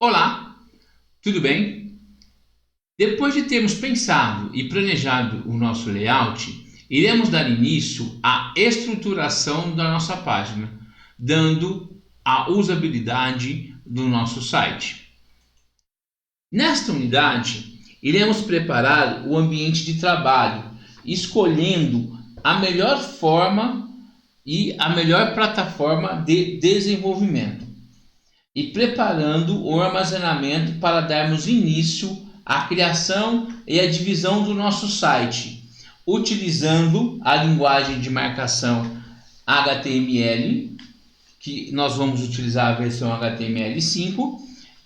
Olá, tudo bem? Depois de termos pensado e planejado o nosso layout, iremos dar início à estruturação da nossa página, dando a usabilidade do nosso site. Nesta unidade, iremos preparar o ambiente de trabalho, escolhendo a melhor forma e a melhor plataforma de desenvolvimento e preparando o armazenamento para darmos início à criação e à divisão do nosso site, utilizando a linguagem de marcação HTML, que nós vamos utilizar a versão HTML5,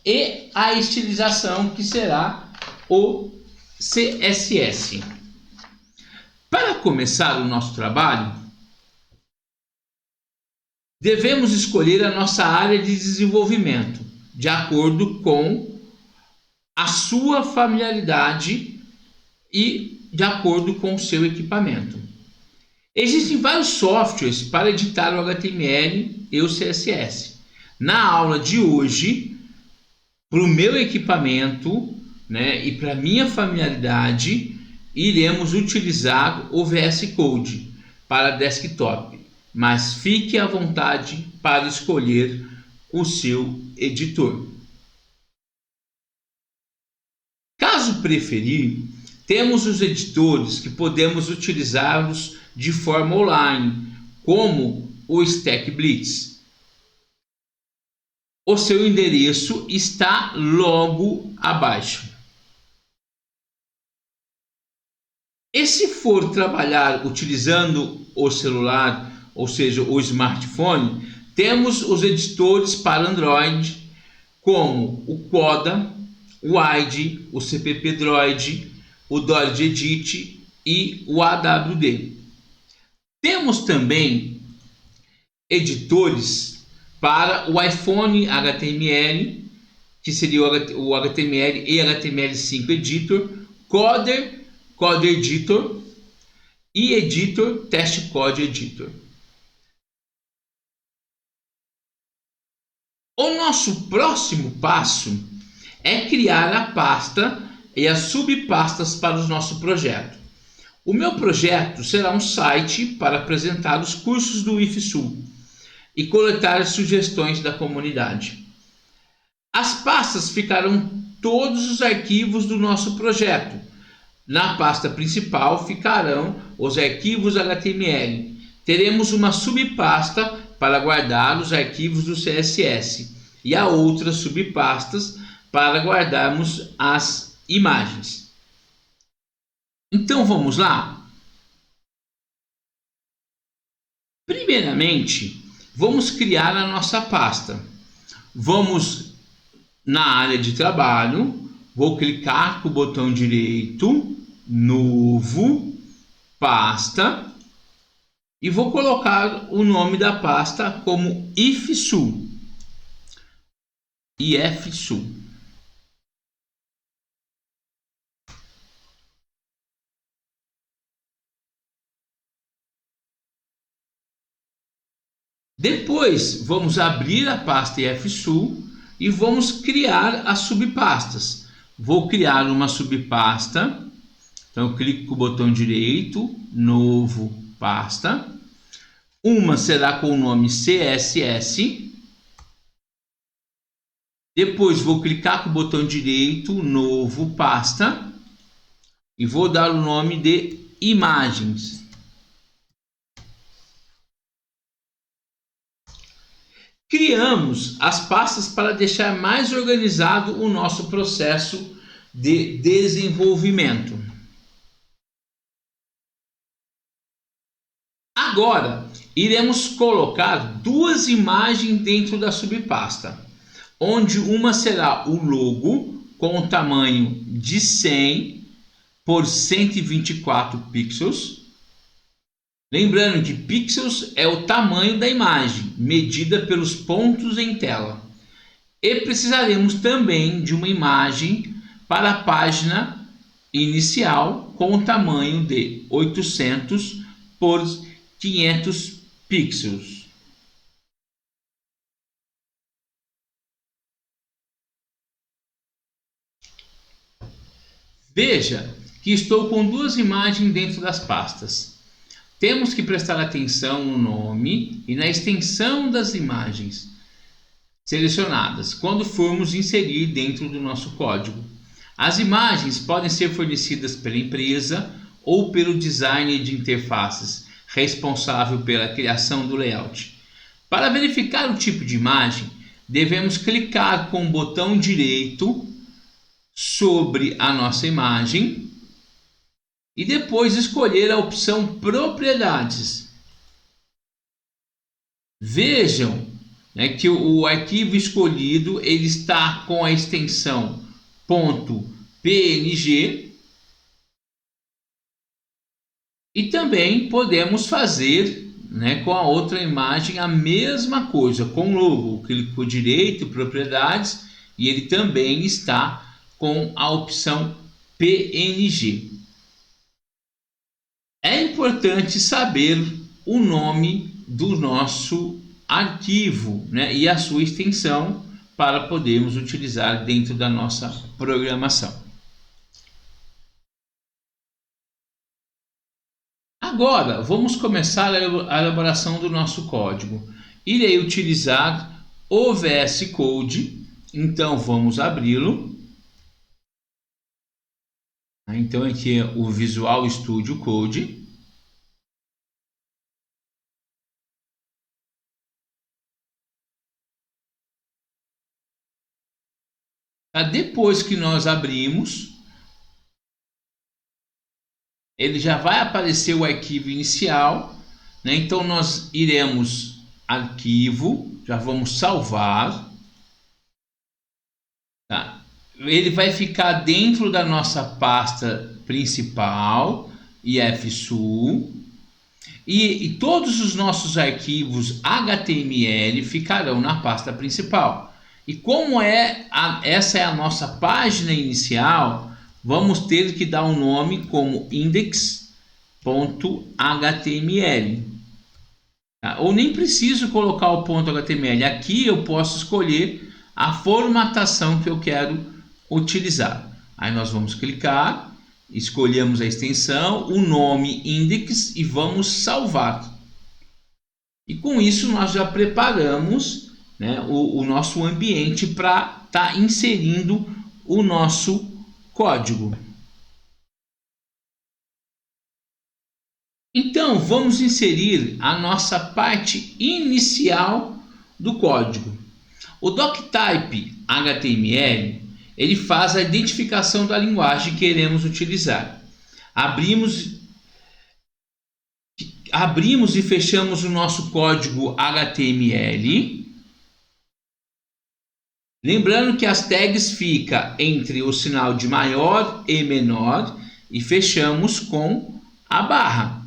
e a estilização, que será o CSS. Para começar o nosso trabalho, devemos escolher a nossa área de desenvolvimento, de acordo com a sua familiaridade e de acordo com o seu equipamento. Existem vários softwares para editar o HTML e o CSS. Na aula de hoje, para o meu equipamento, e para a minha familiaridade, iremos utilizar o VS Code para desktop. Mas fique à vontade para escolher o seu editor. Caso preferir, temos os editores que podemos utilizá-los de forma online, como o StackBlitz. O seu endereço está logo abaixo. E se for trabalhar utilizando o celular, ou seja, o smartphone, temos os editores para Android, como o Coda, o IDE, o CPP Droid, o Droid Edit e o AWD. Temos também editores para o iPhone HTML, que seria o HTML e HTML5 Editor, Coder, Coder Editor e Editor, Test Code Editor. O nosso próximo passo é criar a pasta e as subpastas para o nosso projeto. O meu projeto será um site para apresentar os cursos do IFSU e coletar as sugestões da comunidade. As pastas ficarão todos os arquivos do nosso projeto. Na pasta principal ficarão os arquivos HTML. Teremos uma subpasta para guardar os arquivos do CSS e a outras subpastas para guardarmos as imagens. Então vamos lá? Primeiramente, vamos criar a nossa pasta. Vamos na área de trabalho, vou clicar com o botão direito, novo, pasta, e vou colocar o nome da pasta como IFSU. IFSU. Depois vamos abrir a pasta IFSU e vamos criar as subpastas. Vou criar uma subpasta, então eu clico com o botão direito, novo, pasta. Uma será com o nome CSS. Depois vou clicar com o botão direito, novo, pasta, e vou dar o nome de imagens. Criamos as pastas para deixar mais organizado o nosso processo de desenvolvimento. Agora, iremos colocar duas imagens dentro da subpasta, onde uma será o logo com o tamanho de 100 por 124 pixels. Lembrando que pixels é o tamanho da imagem, medida pelos pontos em tela. E precisaremos também de uma imagem para a página inicial com o tamanho de 800 por 500 pixels. Veja que estou com duas imagens dentro das pastas. Temos que prestar atenção no nome e na extensão das imagens selecionadas quando formos inserir dentro do nosso código. As imagens podem ser fornecidas pela empresa ou pelo designer de interfaces responsável pela criação do layout. Para verificar o tipo de imagem, devemos clicar com o botão direito sobre a nossa imagem e depois escolher a opção Propriedades. Vejam, né, que o arquivo escolhido ele está com a extensão .png e também podemos fazer, né, com a outra imagem a mesma coisa, com logo. Clico direito, Propriedades, e ele também está com a opção PNG. É importante saber o nome do nosso arquivo, né, e a sua extensão para podermos utilizar dentro da nossa programação. Agora vamos começar a elaboração do nosso código. Irei utilizar o VS Code, então vamos abri-lo. Então aqui é o Visual Studio Code. Depois que nós abrimos, ele já vai aparecer o arquivo inicial, né? Então nós iremos arquivo, já vamos salvar. Tá? Ele vai ficar dentro da nossa pasta principal, IFSU, e todos os nossos arquivos HTML ficarão na pasta principal. E como essa é a nossa página inicial, vamos ter que dar um nome como index.html. Tá? Ou nem preciso colocar o .html. Aqui eu posso escolher a formatação que eu quero utilizar. Aí nós vamos clicar, escolhemos a extensão, o nome index e vamos salvar. E com isso nós já preparamos, né, o nosso ambiente para estar inserindo o nosso código. Então vamos inserir a nossa parte inicial do código. O doctype HTML ele faz a identificação da linguagem que queremos utilizar. Abrimos e fechamos o nosso código HTML. Lembrando que as tags ficam entre o sinal de maior e menor e fechamos com a barra.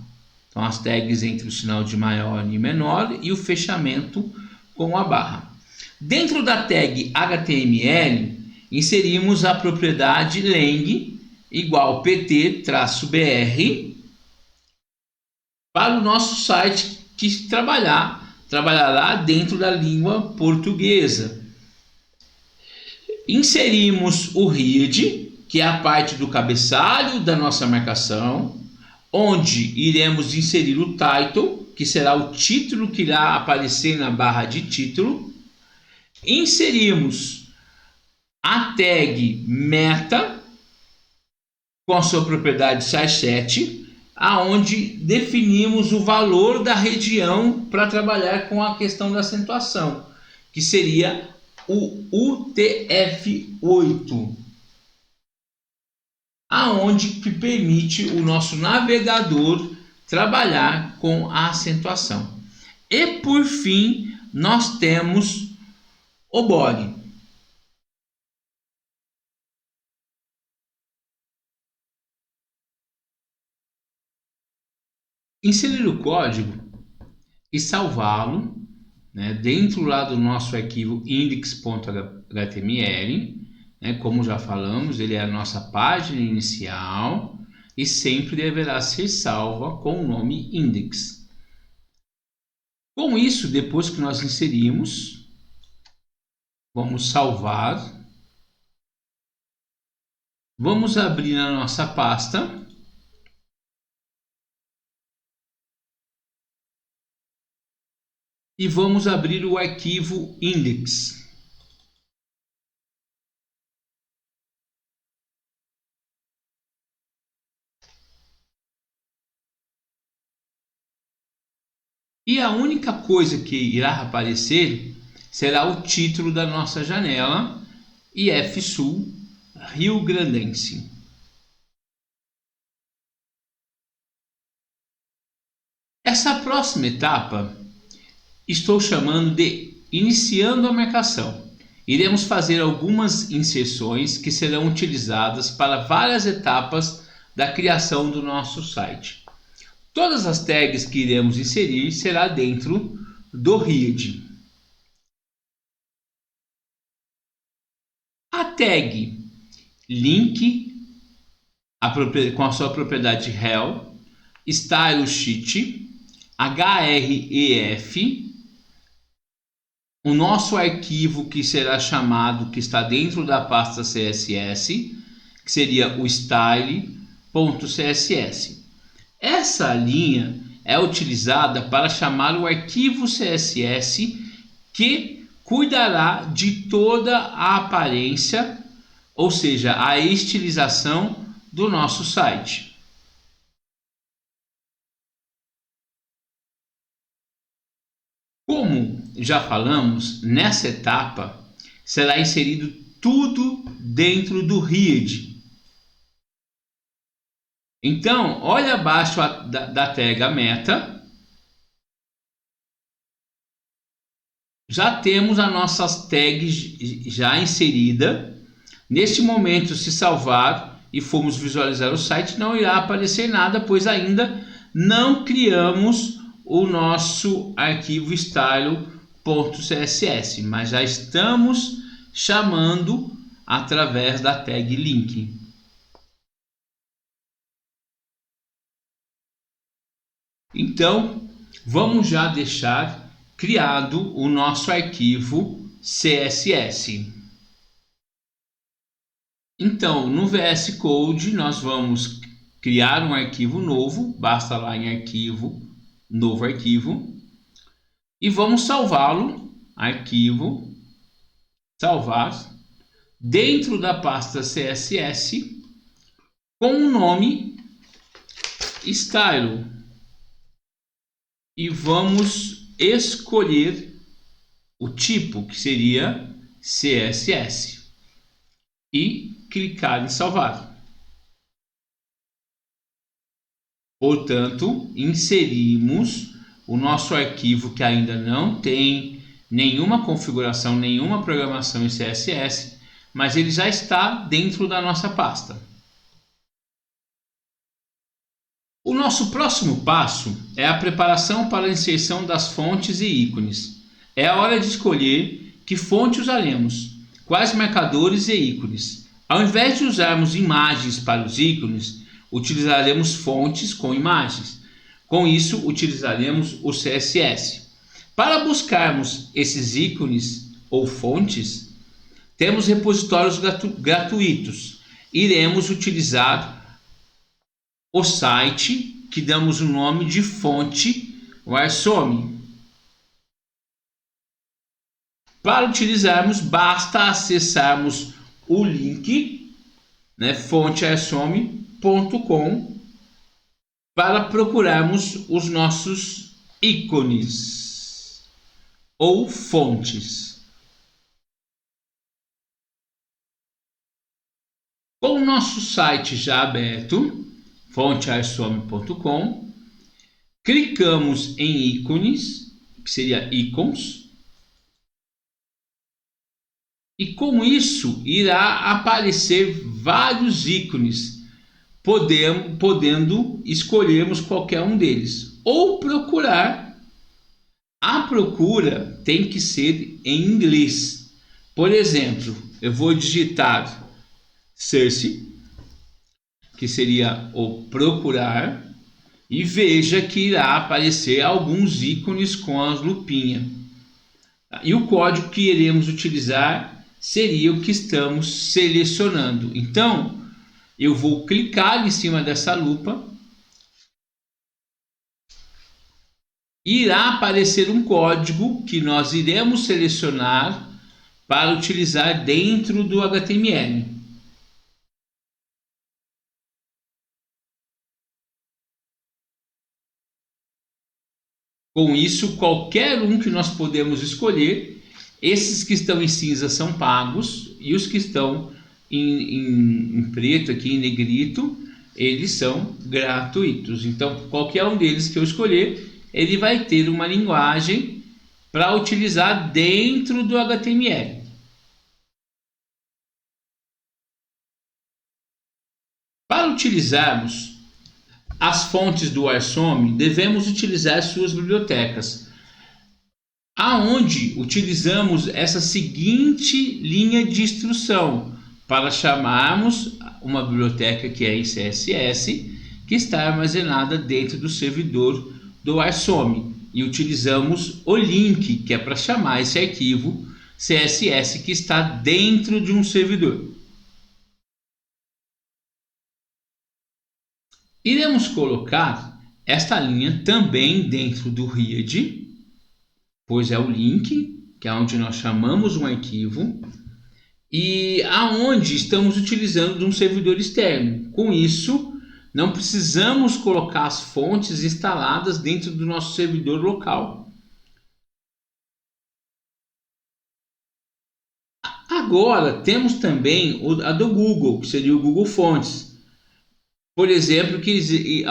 Então as tags entre o sinal de maior e menor e o fechamento com a barra. Dentro da tag HTML, inserimos a propriedade lang igual pt-br para o nosso site que trabalhará dentro da língua portuguesa. Inserimos o head, que é a parte do cabeçalho da nossa marcação, onde iremos inserir o title, que será o título que irá aparecer na barra de título. Inserimos a tag meta com a sua propriedade size7, aonde definimos o valor da região para trabalhar com a questão da acentuação, que seria o UTF-8, aonde que permite o nosso navegador trabalhar com a acentuação. E por fim, nós temos o body. Inserir o código e salvá-lo, né, dentro lá do nosso arquivo index.html, né, como já falamos, ele é a nossa página inicial e sempre deverá ser salva com o nome index. Com isso, depois que nós inserimos, vamos salvar. Vamos abrir a nossa pasta. E vamos abrir o arquivo index. E a única coisa que irá aparecer será o título da nossa janela, IFSul Rio Grandense. Essa próxima etapa estou chamando de iniciando a marcação. Iremos fazer algumas inserções que serão utilizadas para várias etapas da criação do nosso site. Todas as tags que iremos inserir será dentro do read. A tag link com a sua propriedade rel, style sheet, href, o nosso arquivo que será chamado, que está dentro da pasta css, que seria o style.css. Essa linha é utilizada para chamar o arquivo CSS que cuidará de toda a aparência, ou seja, a estilização do nosso site. Como já falamos, nessa etapa será inserido tudo dentro do read. Então, olha abaixo da tag meta. Já temos as nossas tags já inserida. Neste momento, se salvar e formos visualizar o site, não irá aparecer nada, pois ainda não criamos o nosso arquivo style.css, mas já estamos chamando através da tag link. Então, vamos já deixar criado o nosso arquivo CSS. Então, no VS Code, nós vamos criar um arquivo novo, basta lá em arquivo, novo arquivo, e vamos salvá-lo, arquivo, salvar, dentro da pasta CSS, com o nome style. E vamos escolher o tipo, que seria CSS, e clicar em salvar. Portanto, inserimos o nosso arquivo que ainda não tem nenhuma configuração, nenhuma programação em CSS, mas ele já está dentro da nossa pasta. O nosso próximo passo é a preparação para a inserção das fontes e ícones. É a hora de escolher que fonte usaremos, quais marcadores e ícones. Ao invés de usarmos imagens para os ícones, utilizaremos fontes com imagens. Com isso, utilizaremos o CSS. Para buscarmos esses ícones ou fontes, temos repositórios gratuitos. Iremos utilizar o site que damos o nome de fonte Warsome. Para utilizarmos, basta acessarmos o link, fontewarsome.com, para procurarmos os nossos ícones ou fontes. Com o nosso site já aberto, fontewarsome.com, clicamos em ícones, que seria icons, e com isso irá aparecer vários ícones, podendo escolhermos qualquer um deles, ou procurar. A procura tem que ser em inglês. Por exemplo, eu vou digitar search, que seria o procurar, e veja que irá aparecer alguns ícones com as lupinhas. E o código que iremos utilizar seria o que estamos selecionando. Então, eu vou clicar em cima dessa lupa. Irá aparecer um código que nós iremos selecionar para utilizar dentro do HTML. Com isso, qualquer um que nós podemos escolher. Esses que estão em cinza são pagos e os que estão em preto, aqui em negrito, eles são gratuitos. Então, qualquer um deles que eu escolher, ele vai ter uma linguagem para utilizar dentro do HTML. Para utilizarmos as fontes do Arsome, devemos utilizar suas bibliotecas, aonde utilizamos essa seguinte linha de instrução para chamarmos uma biblioteca que é em CSS, que está armazenada dentro do servidor do Arsome, e utilizamos o link, que é para chamar esse arquivo CSS que está dentro de um servidor. Iremos colocar esta linha também dentro do read, pois é o link, que é onde nós chamamos um arquivo, e aonde estamos utilizando de um servidor externo. Com isso, não precisamos colocar as fontes instaladas dentro do nosso servidor local. Agora, temos também a do Google, que seria o Google Fontes. Por exemplo,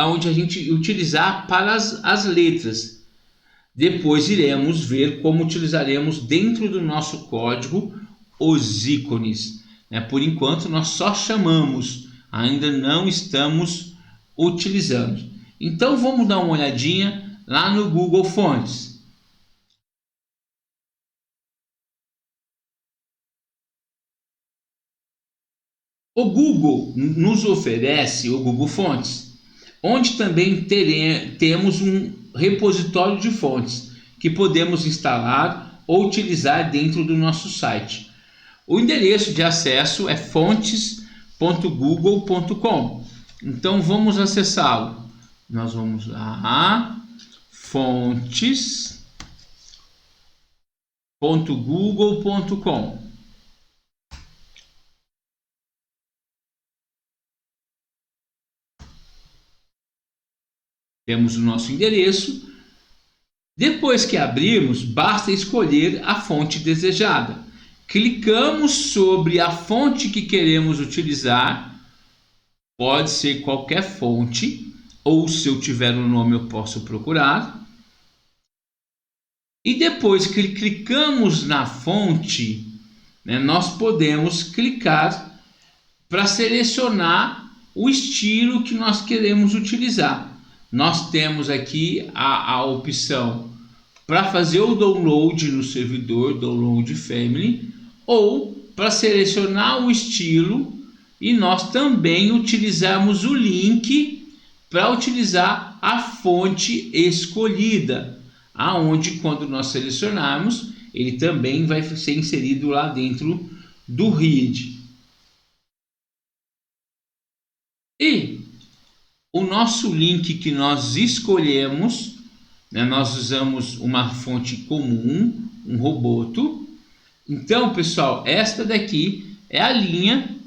onde a gente utilizar para as letras. Depois iremos ver como utilizaremos dentro do nosso código os ícones. Por enquanto nós só chamamos, ainda não estamos utilizando. Então vamos dar uma olhadinha lá no Google Fontes. O Google nos oferece o Google Fontes, onde também temos um repositório de fontes que podemos instalar ou utilizar dentro do nosso site. O endereço de acesso é fontes.google.com. Então vamos acessá-lo. Nós vamos lá, fontes.google.com. Temos o nosso endereço. Depois que abrirmos, basta escolher a fonte desejada. Clicamos sobre a fonte que queremos utilizar. Pode ser qualquer fonte, ou se eu tiver um nome eu posso procurar. E depois que clicamos na fonte, nós podemos clicar para selecionar o estilo que nós queremos utilizar. Nós temos aqui a opção para fazer o download no servidor, Download Family, ou para selecionar o estilo e nós também utilizarmos o link para utilizar a fonte escolhida, aonde quando nós selecionarmos, ele também vai ser inserido lá dentro do read. E o nosso link que nós escolhemos, nós usamos uma fonte comum, um Roboto. Então, pessoal, esta daqui é a linha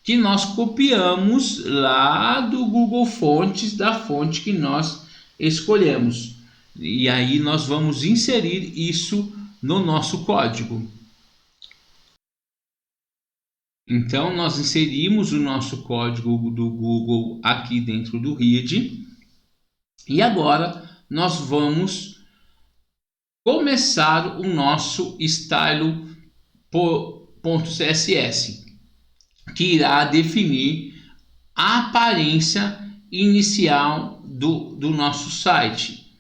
que nós copiamos lá do Google Fontes, da fonte que nós escolhemos. E aí nós vamos inserir isso no nosso código. Então, nós inserimos o nosso código do Google aqui dentro do read. E agora nós vamos começar o nosso style.css, que irá definir a aparência inicial do nosso site.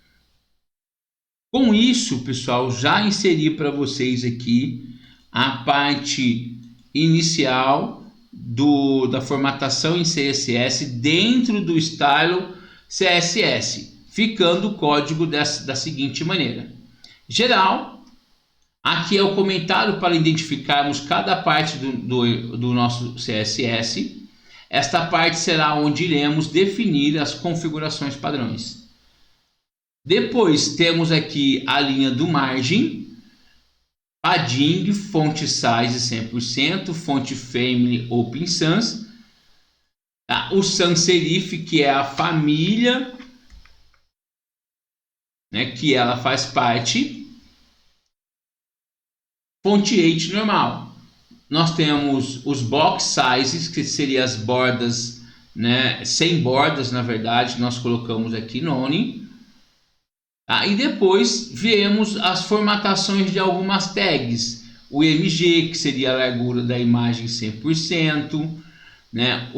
Com isso, pessoal, já inseri para vocês aqui a parte inicial da formatação em CSS dentro do Style CSS, ficando o código da seguinte maneira: geral, aqui é o comentário para identificarmos cada parte do nosso CSS. Esta parte será onde iremos definir as configurações padrões. Depois temos aqui a linha do margem, padding, font size 100%, font family Open Sans, tá? O sans serif, que é a família, né, que ela faz parte. Font 8 normal. Nós temos os box sizes, que seriam as bordas, né, sem bordas, na verdade, nós colocamos aqui none. E depois viemos as formatações de algumas tags. O MG, que seria a largura da imagem 100%. Né?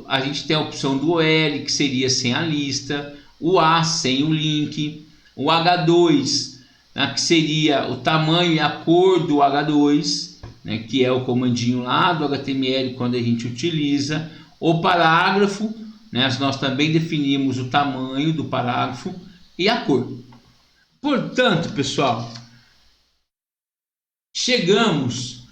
A gente tem a opção do OL, que seria sem a lista. O A, sem o link. O H2, né, que seria o tamanho e a cor do H2, né, que é o comandinho lá do HTML quando a gente utiliza. O parágrafo, né, nós também definimos o tamanho do parágrafo e a cor. Portanto, pessoal, chegamos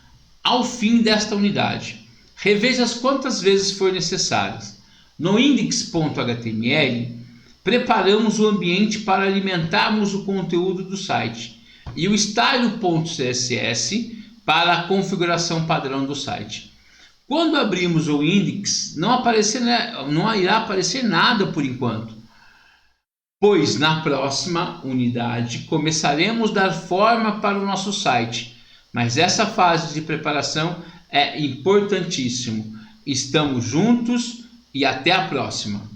ao fim desta unidade. Reveja as quantas vezes for necessárias. No index.html, preparamos o ambiente para alimentarmos o conteúdo do site e o style.css para a configuração padrão do site. Quando abrimos o index, não irá aparecer nada por enquanto, pois na próxima unidade começaremos a dar forma para o nosso site, mas essa fase de preparação é importantíssima. Estamos juntos e até a próxima.